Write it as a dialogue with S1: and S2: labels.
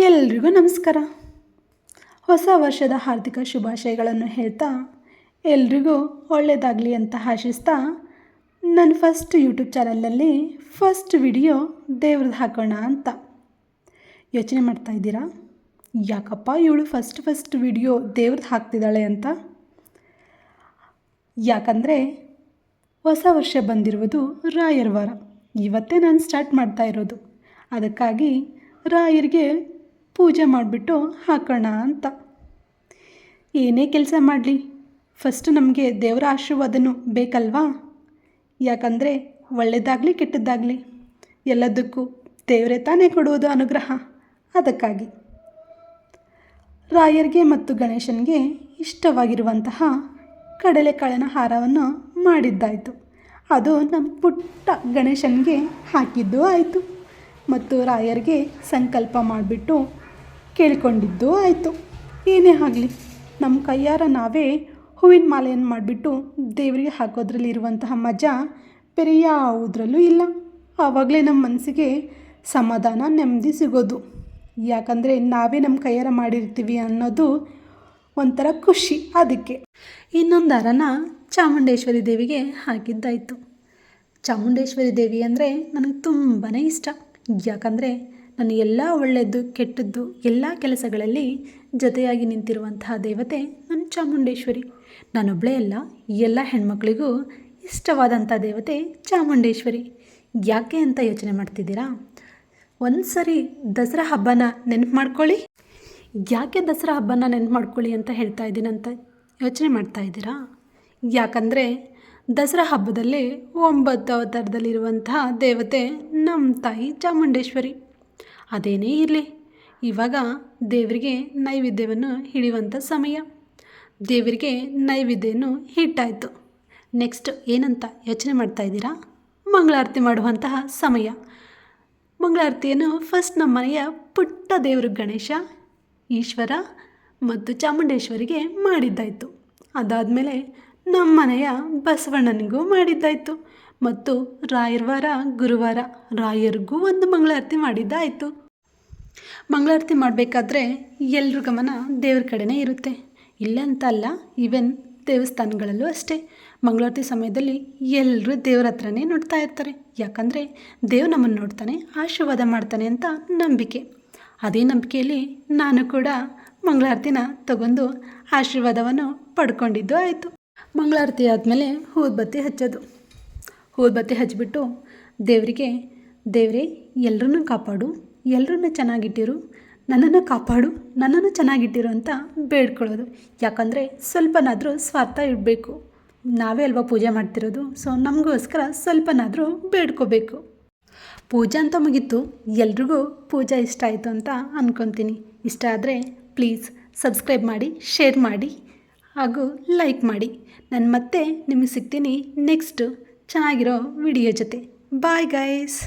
S1: ಎಲ್ರಿಗೂ ನಮಸ್ಕಾರ. ಹೊಸ ವರ್ಷದ ಹಾರ್ದಿಕ ಶುಭಾಶಯಗಳನ್ನು ಹೇಳ್ತಾ ಎಲ್ರಿಗೂ ಒಳ್ಳೆಯದಾಗಲಿ ಅಂತ ಆಶಿಸ್ತಾ ನನ್ನ ಫಸ್ಟ್ ಯೂಟ್ಯೂಬ್ ಚಾನಲಲ್ಲಿ ಫಸ್ಟ್ ವಿಡಿಯೋ ದೇವ್ರದ್ದು ಹಾಕೋಣ ಅಂತ ಯೋಚನೆ ಮಾಡ್ತಾಯಿದ್ದೀರಾ? ಯಾಕಪ್ಪ ಇವಳು ಫಸ್ಟ್ ವಿಡಿಯೋ ದೇವ್ರದ್ದು ಹಾಕ್ತಿದ್ದಾಳೆ ಅಂತ? ಯಾಕಂದರೆ ಹೊಸ ವರ್ಷ ಬಂದಿರುವುದು ರಾಯರ ವಾರ. ಇವತ್ತೇ ನಾನು ಸ್ಟಾರ್ಟ್ ಮಾಡ್ತಾ ಇರೋದು. ಅದಕ್ಕಾಗಿ ರಾಯರಿಗೆ ಪೂಜೆ ಮಾಡಿಬಿಟ್ಟು ಹಾಕೋಣ ಅಂತ. ಏನೇ ಕೆಲಸ ಮಾಡಲಿ ಫಸ್ಟು ನಮಗೆ ದೇವರ ಆಶೀರ್ವಾದನೂ ಬೇಕಲ್ವಾ? ಯಾಕಂದರೆ ಒಳ್ಳೆಯದಾಗಲಿ ಕೆಟ್ಟದ್ದಾಗಲಿ ಎಲ್ಲದಕ್ಕೂ ದೇವರೇ ತಾನೇ ಕೊಡುವುದು ಅನುಗ್ರಹ. ಅದಕ್ಕಾಗಿ ರಾಯರಿಗೆ ಮತ್ತು ಗಣೇಶನಿಗೆ ಇಷ್ಟವಾಗಿರುವಂತಹ ಕಡಲೆಕಾಳಿನ ಹಾರವನ್ನು ಮಾಡಿದ್ದಾಯಿತು. ಅದು ನಮ್ಮ ಪುಟ್ಟ ಗಣೇಶನಿಗೆ ಹಾಕಿದ್ದೂ ಆಯಿತು ಮತ್ತು ರಾಯರಿಗೆ ಸಂಕಲ್ಪ ಮಾಡಿಬಿಟ್ಟು ಕೇಳಿಕೊಂಡಿದ್ದೂ ಆಯಿತು. ಏನೇ ಆಗಲಿ ನಮ್ಮ ಕೈಯಾರ ನಾವೇ ಹೂವಿನ ಮಾಲೆಯನ್ನು ಮಾಡಿಬಿಟ್ಟು ದೇವರಿಗೆ ಹಾಕೋದ್ರಲ್ಲಿ ಇರುವಂತಹ ಮಜಾ ಬೇರೆ ಯಾವುದರಲ್ಲೂ ಇಲ್ಲ. ಆವಾಗಲೇ ನಮ್ಮ ಮನಸ್ಸಿಗೆ ಸಮಾಧಾನ ನೆಮ್ಮದಿ ಸಿಗೋದು. ಯಾಕಂದರೆ ನಾವೇ ನಮ್ಮ ಕೈಯಾರ ಮಾಡಿರ್ತೀವಿ ಅನ್ನೋದು ಒಂಥರ ಖುಷಿ. ಅದಕ್ಕೆ ಇನ್ನೊಂದು ಹಾರನ ಚಾಮುಂಡೇಶ್ವರಿ ದೇವಿಗೆ ಹಾಕಿದ್ದಾಯಿತು. ಚಾಮುಂಡೇಶ್ವರಿ ದೇವಿ ಅಂದರೆ ನನಗೆ ತುಂಬಾ ಇಷ್ಟ. ಯಾಕಂದರೆ ನಾನು ಎಲ್ಲ ಒಳ್ಳೆಯದು ಕೆಟ್ಟದ್ದು ಎಲ್ಲ ಕೆಲಸಗಳಲ್ಲಿ ಜೊತೆಯಾಗಿ ನಿಂತಿರುವಂತಹ ದೇವತೆ ನನ್ನ ಚಾಮುಂಡೇಶ್ವರಿ. ನಾನೊಬ್ಬಳೇ ಅಲ್ಲ, ಎಲ್ಲ ಹೆಣ್ಮಕ್ಳಿಗೂ ಇಷ್ಟವಾದಂಥ ದೇವತೆ ಚಾಮುಂಡೇಶ್ವರಿ. ಯಾಕೆ ಅಂತ ಯೋಚನೆ ಮಾಡ್ತಿದ್ದೀರಾ? ಒಂದು ಸರಿ ದಸರಾ ಹಬ್ಬನ ನೆನಪು ಮಾಡ್ಕೊಳ್ಳಿ. ಯಾಕೆ ದಸರಾ ಹಬ್ಬನ ನೆನಪು ಮಾಡ್ಕೊಳ್ಳಿ ಅಂತ ಹೇಳ್ತಾ ಇದ್ದೀನಂತ ಯೋಚನೆ ಮಾಡ್ತಾಯಿದ್ದೀರಾ? ಯಾಕಂದರೆ ದಸರಾ ಹಬ್ಬದಲ್ಲಿ 9 ಅವತಾರದಲ್ಲಿರುವಂತಹ ದೇವತೆ ನಮ್ಮ ತಾಯಿ ಚಾಮುಂಡೇಶ್ವರಿ. ಅದೇನೇ ಇರಲಿ, ಇವಾಗ ದೇವರಿಗೆ ನೈವೇದ್ಯವನ್ನು ಹಿಡಿಯುವಂಥ ಸಮಯ. ದೇವರಿಗೆ ನೈವೇದ್ಯವನ್ನು ಹಿಟ್ಟಾಯಿತು. ನೆಕ್ಸ್ಟ್ ಏನಂತ ಯೋಚನೆ ಮಾಡ್ತಾಯಿದ್ದೀರಾ? ಮಂಗಳಾರತಿ ಮಾಡುವಂತಹ ಸಮಯ. ಮಂಗಳಾರತಿಯನ್ನು ಫಸ್ಟ್ ನಮ್ಮ ಮನೆಯ ಪುಟ್ಟ ದೇವರು ಗಣೇಶ, ಈಶ್ವರ ಮತ್ತು ಚಾಮುಂಡೇಶ್ವರಿಗೆ ಮಾಡಿದ್ದಾಯಿತು. ಅದಾದಮೇಲೆ ನಮ್ಮ ಮನೆಯ ಬಸವಣ್ಣನಿಗೂ ಮಾಡಿದ್ದಾಯಿತು ಮತ್ತು ರಾಯರ ವಾರ ಗುರುವಾರ ರಾಯರಿಗೂ ಒಂದು ಮಂಗಳಾರತಿ ಮಾಡಿದ್ದಾಯಿತು. ಮಂಗಳಾರತಿ ಮಾಡಬೇಕಾದ್ರೆ ಎಲ್ಲರ ಗಮನ ದೇವ್ರ ಕಡೆನೇ ಇರುತ್ತೆ. ಇಲ್ಲ ಅಂತ ಅಲ್ಲ, ಈವನ್ ದೇವಸ್ಥಾನಗಳಲ್ಲೂ ಅಷ್ಟೇ ಮಂಗಳಾರತಿ ಸಮಯದಲ್ಲಿ ಎಲ್ಲರೂ ದೇವ್ರ ಹತ್ರನೇ ನೋಡ್ತಾ ಇರ್ತಾರೆ. ಯಾಕಂದರೆ ದೇವ್ರು ನಮ್ಮನ್ನು ನೋಡ್ತಾನೆ, ಆಶೀರ್ವಾದ ಮಾಡ್ತಾನೆ ಅಂತ ನಂಬಿಕೆ. ಅದೇ ನಂಬಿಕೆಯಲ್ಲಿ ನಾನು ಕೂಡ ಮಂಗಳಾರತಿನ ತಗೊಂಡು ಆಶೀರ್ವಾದವನ್ನು ಪಡ್ಕೊಂಡಿದ್ದು ಆಯಿತು. ಮಂಗಳಾರತಿ ಆದಮೇಲೆ ಊದುಬತ್ತಿ ಹಚ್ಚೋದು. ಊದುಬತ್ತಿ ಹಚ್ಚಿಬಿಟ್ಟು ದೇವರಿಗೆ, ದೇವರೇ ಎಲ್ಲರನ್ನೂ ಕಾಪಾಡು, ಎಲ್ಲರನ್ನೂ ಚೆನ್ನಾಗಿಟ್ಟಿರು, ನನ್ನನ್ನು ಕಾಪಾಡು, ನನ್ನನ್ನು ಚೆನ್ನಾಗಿಟ್ಟಿರು ಅಂತ ಬೇಡ್ಕೊಳ್ಳೋದು. ಯಾಕಂದರೆ ಸ್ವಲ್ಪನಾದರೂ ಸ್ವಾರ್ಥ ಇಡಬೇಕು. ನಾವೇ ಅಲ್ವಾ ಪೂಜೆ ಮಾಡ್ತಿರೋದು. ಸೊ ನಮಗೋಸ್ಕರ ಸ್ವಲ್ಪನಾದರೂ ಬೇಡ್ಕೋಬೇಕು. ಪೂಜೆ ಅಂತ ಮುಗೀತು. ಎಲ್ರಿಗೂ ಪೂಜೆ ಇಷ್ಟ ಆಯಿತು ಅಂತ ಅಂದ್ಕೊತೀನಿ. ಇಷ್ಟ ಆದರೆ ಪ್ಲೀಸ್ ಸಬ್ಸ್ಕ್ರೈಬ್ ಮಾಡಿ, ಶೇರ್ ಮಾಡಿ ಹಾಗೂ ಲೈಕ್ ಮಾಡಿ. ನಾನು ಮತ್ತೆ ನಿಮಗೆ ಸಿಗ್ತೀನಿ ನೆಕ್ಸ್ಟ್ ಚೆನ್ನಾಗಿರೋ ವಿಡಿಯೋ ಜೊತೆ. Bye guys.